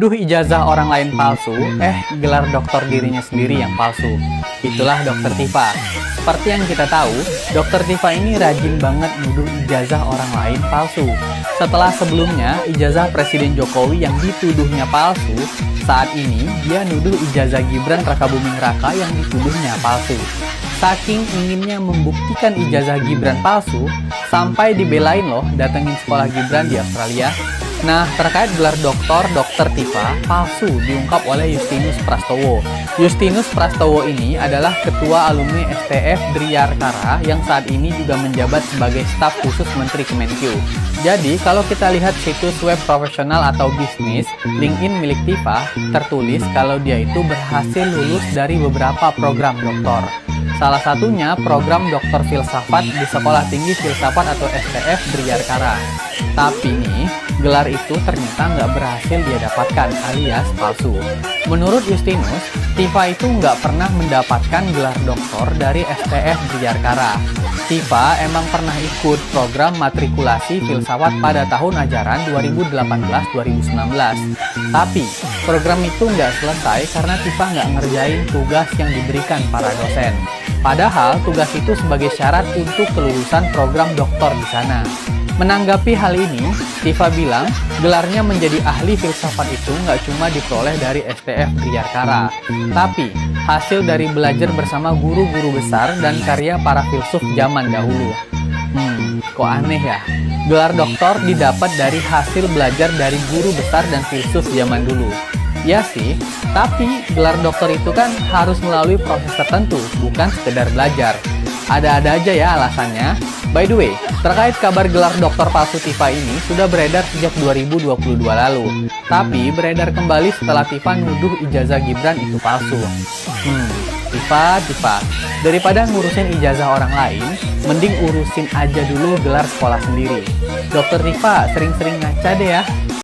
Nuduh ijazah orang lain palsu, gelar dokter dirinya sendiri yang palsu. Itulah Dokter Tifa. Seperti yang kita tahu, Dokter Tifa ini rajin banget nuduh ijazah orang lain palsu. Setelah sebelumnya, ijazah Presiden Jokowi yang dituduhnya palsu, saat ini dia nuduh ijazah Gibran Rakabuming Raka yang dituduhnya palsu. Saking inginnya membuktikan ijazah Gibran palsu, sampai dibelain loh datengin sekolah Gibran di Australia. Nah, terkait gelar Dokter Tifa palsu diungkap oleh Justinus Prastowo. Justinus Prastowo ini adalah ketua alumni STF Driyarkara yang saat ini juga menjabat sebagai staf khusus Menteri Kemenkyu. Jadi, kalau kita lihat situs web profesional atau bisnis LinkedIn milik Tifa, tertulis kalau dia itu berhasil lulus dari beberapa program doktor. Salah satunya program doktor filsafat di Sekolah Tinggi Filsafat atau STF Driyarkara. Tapi nih, gelar itu ternyata nggak berhasil dia dapatkan alias palsu. Menurut Justinus, Tifa itu nggak pernah mendapatkan gelar doktor dari STF Driyarkara. Tifa emang pernah ikut program matrikulasi filsafat pada tahun ajaran 2018-2019. Tapi, program itu nggak selesai karena Tifa nggak ngerjain tugas yang diberikan para dosen. Padahal tugas itu sebagai syarat untuk kelulusan program doktor di sana. Menanggapi hal ini, Tifa bilang gelarnya menjadi ahli filsafat itu nggak cuma diperoleh dari STF Driyarkara, tapi hasil dari belajar bersama guru-guru besar dan karya para filsuf zaman dahulu. Kok aneh ya? Gelar doktor didapat dari hasil belajar dari guru besar dan filsuf zaman dulu. Ya sih, tapi gelar dokter itu kan harus melalui proses tertentu, bukan sekedar belajar. Ada-ada aja ya alasannya. By the way, terkait kabar gelar dokter palsu Tifa ini sudah beredar sejak 2022 lalu. Tapi beredar kembali setelah Tifa nuduh ijazah Gibran itu palsu. Tifa, daripada ngurusin ijazah orang lain, mending urusin aja dulu gelar sekolah sendiri. Dokter Tifa sering-sering ngaca deh ya.